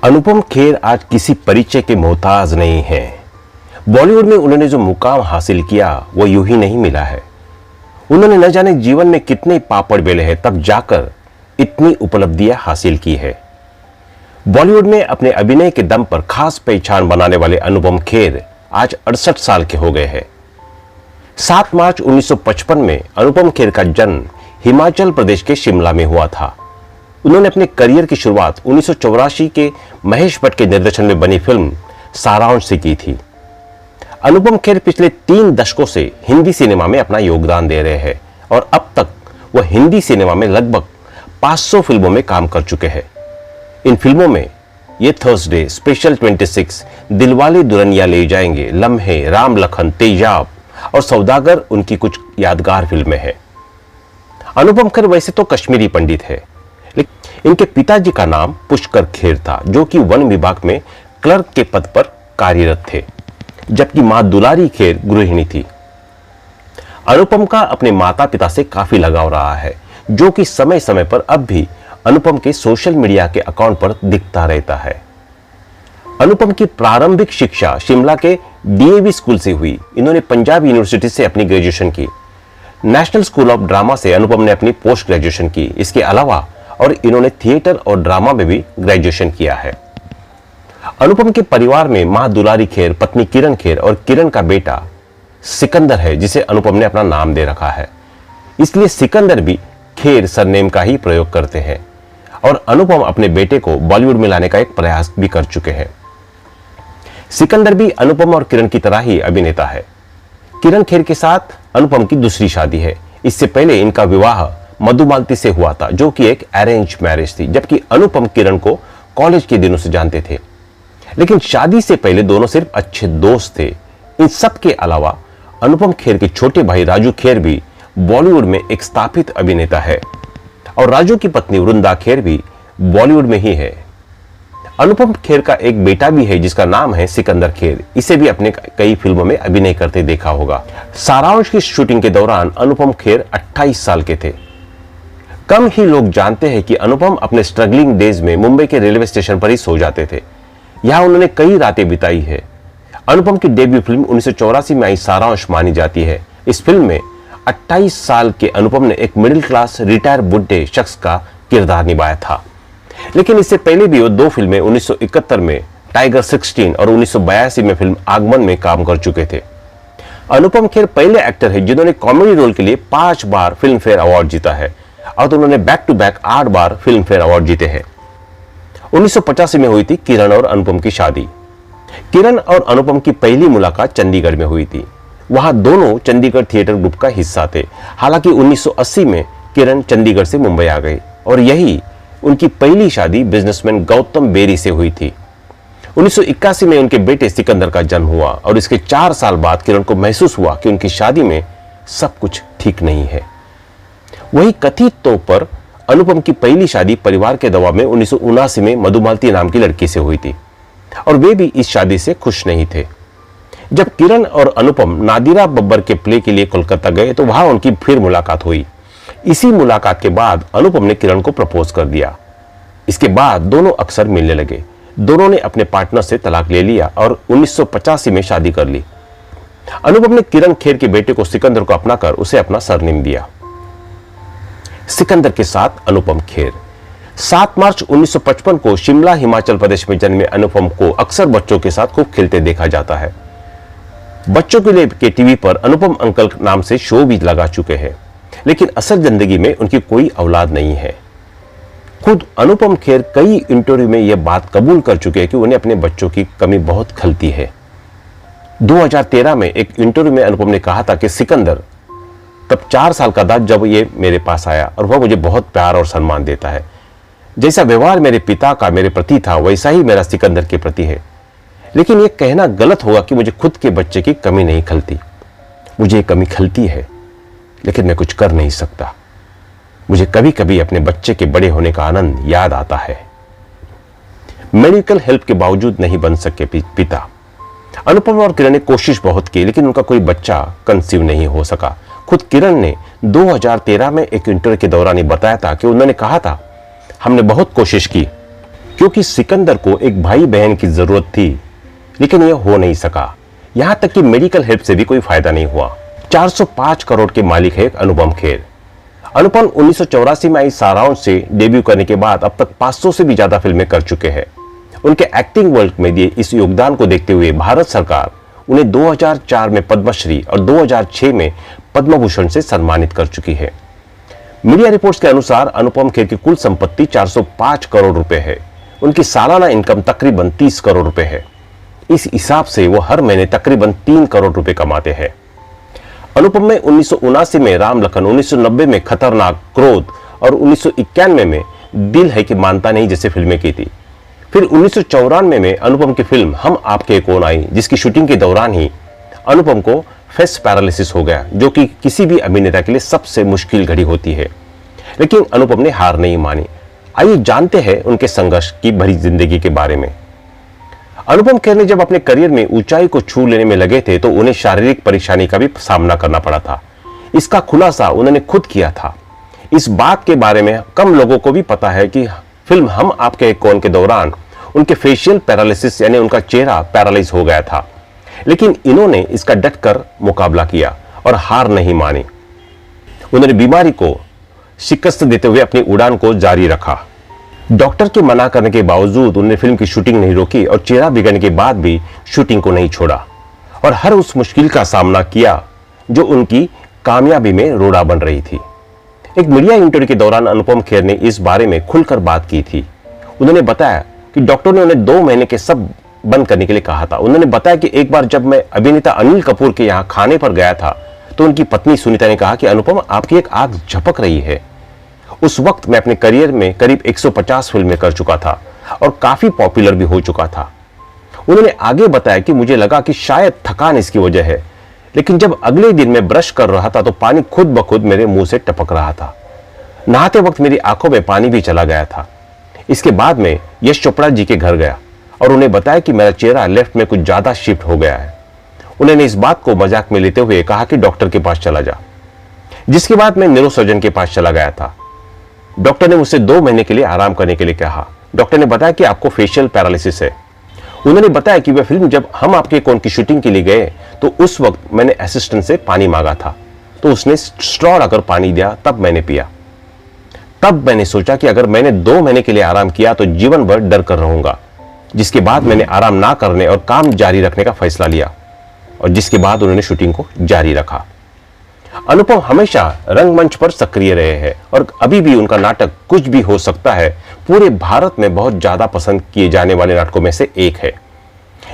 अनुपम खेर आज किसी परिचय के मोहताज नहीं है। बॉलीवुड में उन्होंने जो मुकाम हासिल किया वो यूं ही नहीं मिला है। उन्होंने न जाने जीवन में कितने पापड़ बेले हैं तब जाकर इतनी उपलब्धियां हासिल की है। बॉलीवुड में अपने अभिनय के दम पर खास पहचान बनाने वाले अनुपम खेर आज 68 साल के हो गए हैं। 7 मार्च 1955 में अनुपम खेर का जन्म हिमाचल प्रदेश के शिमला में हुआ था। उन्होंने अपने करियर की शुरुआत 1984 के महेश भट्ट के निर्देशन में बनी फिल्म सारांश से की थी। अनुपम खेर पिछले 3 दशकों से हिंदी सिनेमा में अपना योगदान दे रहे हैं और अब तक वह हिंदी सिनेमा में लगभग 500 फिल्मों में काम कर चुके हैं। इन फिल्मों में ये थर्सडे, स्पेशल 26, दिलवाले दुल्हनिया ले जाएंगे, लम्हे, राम लखन, तेजाब और सौदागर उनकी कुछ यादगार फिल्में हैं। अनुपम खेर वैसे तो कश्मीरी पंडित है, लेकिन इनके पिताजी का नाम पुष्कर खेर था, जो कि वन विभाग में क्लर्क के पद पर कार्यरत थे, जबकि मां दुलारी खेर गृहिणी थी। अनुपम का अपने माता पिता से काफी लगाव रहा है, जो कि समय समय पर अब भी अनुपम के सोशल मीडिया के अकाउंट पर दिखता रहता है। अनुपम की प्रारंभिक शिक्षा शिमला के डीएवी स्कूल से हुई। इन्होंने पंजाब यूनिवर्सिटी से अपनी ग्रेजुएशन की। नेशनल स्कूल ऑफ ड्रामा से अनुपम ने अपनी पोस्ट ग्रेजुएशन की। इसके अलावा और इन्होंने थिएटर और ड्रामा में भी ग्रेजुएशन किया है। अनुपम के परिवार में मां दुलारी खेर, पत्नी किरण खेर और किरण का बेटा सिकंदर है, जिसे अनुपम ने अपना नाम दे रखा है। इसलिए सिकंदर भी खेर सरनेम का ही प्रयोग करते हैं और अनुपम अपने बेटे को बॉलीवुड में लाने का एक प्रयास भी कर चुके हैं। सिकंदर भी अनुपम और किरण की तरह ही अभिनेता है। किरण खेर के साथ अनुपम की दूसरी शादी है। इससे पहले इनका विवाह मधुमालती से हुआ था, जो कि एक अरेंज मैरिज थी, जबकि अनुपम किरण को कॉलेज के दिनों से जानते थे। लेकिन शादी से पहले दोनों सिर्फ अच्छे दोस्त थे। इन सब के अलावा अनुपम खेर के छोटे भाई राजू खेर भी बॉलीवुड में एक स्थापित अभिनेता है और राजू की पत्नी वृंदा खेर भी बॉलीवुड में ही है। अनुपम खेर का एक बेटा भी है जिसका नाम है सिकंदर खेर। इसे भी अपने कई फिल्मों में अभिनय करते देखा होगा। सारांश की शूटिंग के दौरान अनुपम खेर 28 साल के थे। कम ही लोग जानते हैं कि अनुपम अपने स्ट्रगलिंग डेज में मुंबई के रेलवे स्टेशन पर ही सो जाते थे। यहां उन्होंने कई रातें बिताई है। अनुपम की डेब्यू फिल्म 1984 में आई सारांश मानी जाती है। इस फिल्म में 28 साल के अनुपम ने एक मिडिल क्लास रिटायर बुढ़े शख्स का किरदार निभाया था। लेकिन इससे पहले भी वो 2 फिल्में 1971 में टाइगर 16 और 1982 में फिल्म आगमन में काम कर चुके थे। अनुपम खेर पहले एक्टर है जिन्होंने कॉमेडी रोल के लिए 5 बार फिल्म फेयर अवार्ड जीता है और उन्होंने बैक टू बैक 8 बार फिल्म फेयर अवार्ड जीते हैं। 1985 में हुई थी किरण और अनुपम की शादी। किरण और अनुपम की पहली मुलाकात चंडीगढ़ में हुई थी। वहां दोनों चंडीगढ़ थिएटर ग्रुप का हिस्सा थे। हालांकि 1980 में किरण चंडीगढ़ से मुंबई आ गई और यही उनकी पहली शादी बिजनेसमैन गौतम बेरी से हुई थी। 1981 में उनके बेटे सिकंदर का जन्म हुआ और इसके 4 साल बाद किरण को महसूस हुआ कि उनकी शादी में सब कुछ ठीक नहीं है। वही कथित तौर पर अनुपम की पहली शादी परिवार के दबाव में 1979 में मधुमालती नाम की लड़की से हुई थी और वे भी इस शादी से खुश नहीं थे। जब किरण और अनुपम नादिरा बब्बर के प्ले के लिए कोलकाता गए तो वहां उनकी फिर मुलाकात हुई। इसी मुलाकात के बाद अनुपम ने किरण को प्रपोज कर दिया। इसके बाद दोनों अक्सर मिलने लगे। दोनों ने अपने पार्टनर से तलाक ले लिया और 1985 में शादी कर ली। अनुपम ने किरण खेर के बेटे को सिकंदर को अपनाकर उसे अपना सरनेम दिया। सिकंदर के साथ अनुपम खेर 7 मार्च 1955 को शिमला हिमाचल प्रदेश में जन्मे अनुपम को अक्सर बच्चों के साथ खूब खेलते देखा जाता है। बच्चों के लिए के टीवी पर अनुपम अंकल नाम से शो भी लगा चुके हैं, लेकिन असल जिंदगी में उनकी कोई औलाद नहीं है। खुद अनुपम खेर कई इंटरव्यू में यह बात कबूल कर चुके हैं कि उन्हें अपने बच्चों की कमी बहुत खलती है। 2013 में एक इंटरव्यू में अनुपम ने कहा था कि सिकंदर तब 4 साल का था जब ये मेरे पास आया और वह मुझे बहुत प्यार और सम्मान देता है। जैसा व्यवहार मेरे पिता का मेरे प्रति था वैसा ही मेरा सिकंदर के प्रति है। लेकिन यह कहना गलत होगा कि मुझे खुद के बच्चे की कमी नहीं खलती। मुझे कमी खलती है, लेकिन मैं कुछ कर नहीं सकता। मुझे कभी कभी अपने बच्चे के बड़े होने का आनंद याद आता है। मेडिकल हेल्प के बावजूद नहीं बन सके पिता। अनुपम और किरण ने कोशिश बहुत की, लेकिन उनका कोई बच्चा कंसीव नहीं हो सका। खुद किरण ने 2013 में एक इंटरव्यू के दौरान बताया था कि उन्होंने कहा था, हमने बहुत कोशिश की क्योंकि सिकंदर को एक भाई बहन की जरूरत थी, लेकिन यह हो नहीं सका। यहां तक कि मेडिकल हेल्प से भी कोई फायदा नहीं हुआ। 405 करोड़ के मालिक है अनुपम खेर। अनुपम 1984 में आई सारांश से डेब्यू करने के बाद अब तक 500 से भी ज्यादा फिल्में कर चुके हैं। उनके एक्टिंग वर्ल्ड में दिए इस योगदान को देखते हुए भारत सरकार उन्हें 2004 में पद्मश्री और 2006 में पद्म भूषण से सम्मानित कर चुकी है। मीडिया रिपोर्ट्स के अनुसार अनुपम खेर की कुल संपत्ति 405 करोड़ रुपए है। उनकी सालाना इनकम तकरीबन 30 करोड़ रुपए है। इस हिसाब से वो हर महीने तकरीबन 3 करोड़ रुपए कमाते हैं। अनुपम ने 1979 में राम लखन, 1990 में खतरनाक, क्रोध और 1991 में दिल है कि मानता नहीं जैसे फिल्में की थी। फिर 1994 में अनुपम की फिल्म हम आपके कौन आई, जिसकी शूटिंग के दौरान ही अनुपम को फेस पैरालिसिस हो गया, जो कि किसी भी अभिनेता के लिए सबसे मुश्किल घड़ी होती है। लेकिन अनुपम ने हार नहीं मानी। आइए जानते हैं उनके संघर्ष की भरी जिंदगी के बारे में। अनुपम खेर ने जब अपने करियर में ऊंचाई को छू लेने में लगे थे तो उन्हें शारीरिक परेशानी का भी सामना करना पड़ा था। इसका खुलासा उन्होंने खुद किया था। इस बात के बारे में कम लोगों को भी पता है कि फिल्म हम आपके कौन के दौरान उनके फेशियल पैरालिसिस यानी उनका चेहरा पैरालाइज हो गया था, लेकिन इन्होंने इसका डटकर मुकाबला किया और हार नहीं मानी। उन्होंने बीमारी को शिकस्त देते हुए अपनी उड़ान को जारी रखा। डॉक्टर के मना करने के बावजूद उन्होंने फिल्म की शूटिंग नहीं रोकी और चेहरा बिगड़ने के बाद भी शूटिंग को नहीं छोड़ा और हर उस मुश्किल का सामना किया जो उनकी कामयाबी में रोड़ा बन रही थी। एक मीडिया इंटरव्यू के दौरान अनुपम खेर ने इस बारे में खुलकर बात की थी। उन्होंने बताया कि डॉक्टर ने उन्हें 2 महीने के सब बंद करने के लिए कहा था। उन्होंने बताया कि एक बार जब मैं अभिनेता अनिल कपूर के यहाँ खाने पर गया था तो उनकी पत्नी सुनीता ने कहा कि अनुपम, आपकी एक आंख झपक रही है। उस वक्त मैं अपने करियर में करीब 150 फिल्में कर चुका था और काफी पॉपुलर भी हो चुका था। उन्होंने आगे बताया कि मुझे लगा कि शायद थकान इसकी वजह है, लेकिन जब अगले दिन मैं ब्रश कर रहा था तो पानी खुद ब खुद मेरे मुंह से टपक रहा था। नहाते वक्त मेरी आंखों में पानी भी चला गया था। इसके बाद में यश चोपड़ा जी के घर गया और उन्हें बताया कि मेरा चेहरा लेफ्ट में कुछ ज्यादा शिफ्ट हो गया है। उन्होंने इस बात को मजाक में लेते हुए कहा कि डॉक्टर के पास चला जा, जिसके बाद मैं न्यूरोसर्जन के पास चला गया था। डॉक्टर ने मुझसे 2 महीने के लिए आराम करने के लिए कहा। डॉक्टर ने बताया कि आपको फेशियल पैरालिसिस है। उन्होंने बताया कि वह फिल्म जब हम आपके कौन की शूटिंग के लिए गए तो उस वक्त मैंने असिस्टेंट से पानी मांगा था, तो उसने स्ट्रॉ लाकर पानी दिया, तब मैंने पिया। तब मैंने सोचा कि अगर मैंने 2 महीने के लिए आराम किया तो जीवन भर डर कर रहूंगा, जिसके बाद मैंने आराम ना करने और काम जारी रखने का फैसला लिया और जिसके बाद उन्होंने शूटिंग को जारी रखा। अनुपम हमेशा रंगमंच पर सक्रिय रहे हैं और अभी भी उनका नाटक कुछ भी हो सकता है पूरे भारत में बहुत ज्यादा पसंद किए जाने वाले नाटकों में से एक है,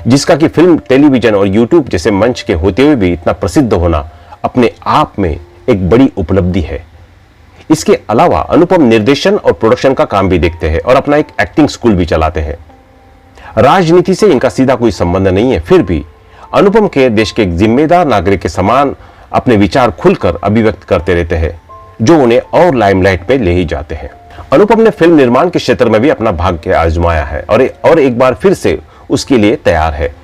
जिसका कि फिल्म, टेलीविजन और यूट्यूब जैसे मंच के होते हुए भी इतना प्रसिद्ध होना अपने आप में एक बड़ी उपलब्धि है। इसके अलावा अनुपम निर्देशन और प्रोडक्शन का काम भी देखते हैं और अपना एक एक्टिंग स्कूल भी चलाते हैं। राजनीति से इनका सीधा कोई संबंध नहीं है, फिर भी अनुपम खेर देश के एक जिम्मेदार नागरिक के समान अपने विचार खुलकर अभिव्यक्त करते रहते हैं, जो उन्हें और लाइमलाइट पे ले ही जाते हैं। अनुपम ने फिल्म निर्माण के क्षेत्र में भी अपना भाग्य आजमाया है और एक बार फिर से उसके लिए तैयार है।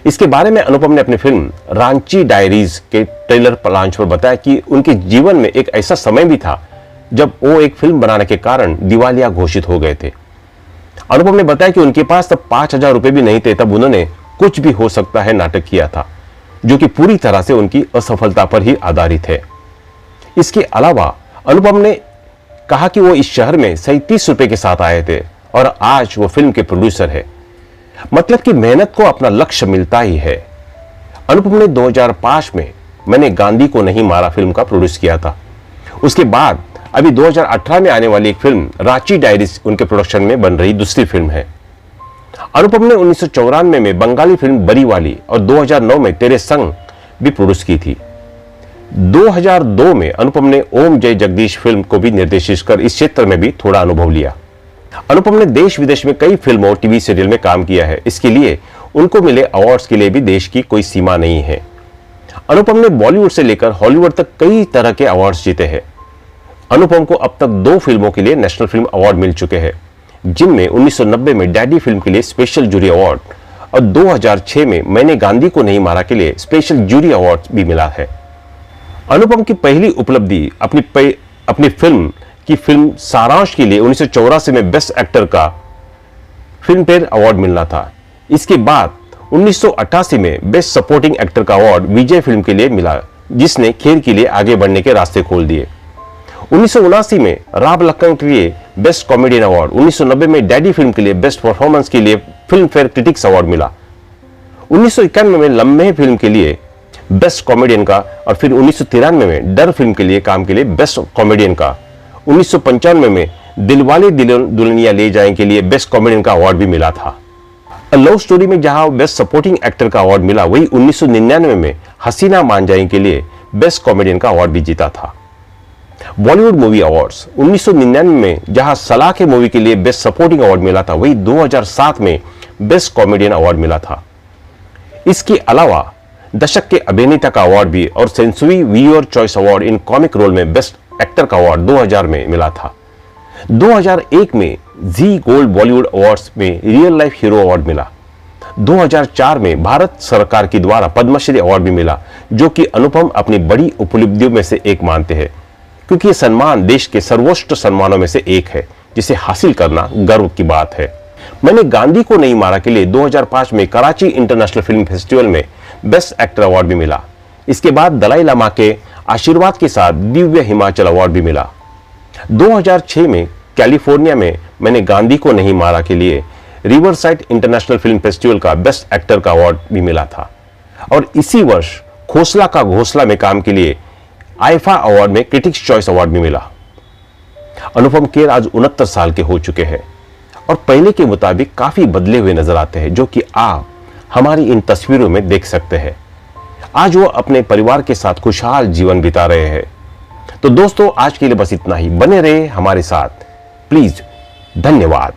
इसके बारे में अनुपम ने अपनी फिल्म रांची डायरीज के ट्रेलर लॉन्च पर बताया कि उनके जीवन में एक ऐसा समय भी था जब वो एक फिल्म बनाने के कारण दिवालिया घोषित हो गए थे। अनुपम ने बताया कि उनके पास तब 5,000 रुपए भी नहीं थे, तब उन्होंने कुछ भी हो सकता है नाटक किया था, जो कि पूरी तरह से उनकी असफलता पर ही आधारित है। इसके अलावा अनुपम ने कहा कि वो इस शहर में 37 रुपए के साथ आए थे और आज वो फिल्म के प्रोड्यूसर है, मतलब कि मेहनत को अपना लक्ष्य मिलता ही है। अनुपम ने 2005 में मैंने गांधी को नहीं मारा फिल्म का प्रोड्यूस किया था। उसके बाद अभी 2018 में आने वाली एक फिल्म रांची डायरीज उनके प्रोडक्शन में बन रही दूसरी फिल्म है। अनुपम ने 1994 में बंगाली फिल्म बरीवाली और 2009 में तेरे संग भी प्रोड्यूस की थी। 2002 में अनुपम ने ओम जय जगदीश फिल्म को भी निर्देशित कर इस क्षेत्र में भी थोड़ा अनुभव लिया। अनुपम ने देश विदेश में कई फिल्मों और टीवी सीरियल में काम किया है। इसके लिए उनको मिले अवार्ड्स के लिए भी देश की कोई सीमा नहीं है। अनुपम ने बॉलीवुड से लेकर हॉलीवुड तक कई तरह के अवार्ड्स जीते हैं। अनुपम को अब तक 2 फिल्मों के लिए नेशनल फिल्म अवार्ड मिल चुके हैं, जिनमें 1990 में डैडी फिल्म के लिए स्पेशल जूरी अवार्ड और 2006 में मैंने गांधी को नहीं मारा के लिए स्पेशल जूरी अवार्ड भी मिला है। अनुपम की पहली उपलब्धि अपनी फिल्म सारांश के लिए 1984 में बेस्ट एक्टर का फिल्म फेयर अवार्ड मिलना था। इसके बाद 1988 में बेस्ट सपोर्टिंग एक्टर का अवार्ड विजय फिल्म के लिए मिला, जिसने खेर के लिए आगे बढ़ने के रास्ते खोल दिए। 1979 में राव लक्कन के लिए बेस्ट कॉमेडियन अवार्ड, 1990 में डैडी फिल्म के लिए बेस्ट परफॉर्मेंस के लिए फिल्म फेयर क्रिटिक्स अवार्ड मिला। 1991 में लम्हे फिल्म के लिए बेस्ट कॉमेडियन का, और फिर 1993 में डर फिल्म के लिए काम के लिए बेस्ट कॉमेडियन का। 1995 में दिलवाले दुल्हनिया ले जाएं के लिए बेस्ट कॉमेडियन का अवार्ड भी मिला था। लव स्टोरी में जहां बेस्ट सपोर्टिंग एक्टर का अवार्ड मिला, वही 1999 में हसीना मान जाएं के लिए बेस्ट कॉमेडियन का अवार्ड भी जीता था। बॉलीवुड मूवी अवार्ड्स 1999 में जहां सलाह के मूवी के लिए बेस्ट सपोर्टिंग अवार्ड मिला था, वही 2007 में बेस्ट कॉमेडियन अवार्ड मिला था। इसके अलावा दशक के अभिनेता का अवार्ड भी और century viewer choice award in comic role में बेस्ट एक्टर का अवार्ड 2000 में मिला था। 2001 में जी गोल्ड बॉलीवुड अवार्ड्स में रियल लाइफ हीरो अवार्ड मिला। 2004 में भारत सरकार के द्वारा पद्मश्री अवार्ड भी मिला, जो कि अनुपम अपनी बड़ी उपलब्धियों में से एक मानते हैं, क्योंकि यह सम्मान देश के सर्वोच्च सम्मानों में से एक है, जिसे हासिल करना गर्व की बात है। मैंने गांधी को नहीं मारा के लिए 2005 में कराची इंटरनेशनल फिल्म फेस्टिवल में बेस्ट एक्टर अवार्ड भी मिला। इसके बाद दलाई लामा के आशीर्वाद के साथ दिव्य हिमाचल अवार्ड भी मिला। 2006 में कैलिफोर्निया में मैंने गांधी को नहीं मारा के लिए रिवरसाइड इंटरनेशनल फिल्म फेस्टिवल का बेस्ट एक्टर का अवार्ड भी मिला था। और इसी वर्ष खोसला का घोसला में काम के लिए आईफा अवार्ड में क्रिटिक्स चॉइस अवार्ड भी मिला। अनुपम खेर आज 69 साल के हो चुके हैं और पहले के मुताबिक काफी बदले हुए नजर आते हैं, जो कि आप हमारी इन तस्वीरों में देख सकते हैं। आज वो अपने परिवार के साथ खुशहाल जीवन बिता रहे हैं। तो दोस्तों, आज के लिए बस इतना ही। बने रहे हमारे साथ, प्लीज। धन्यवाद।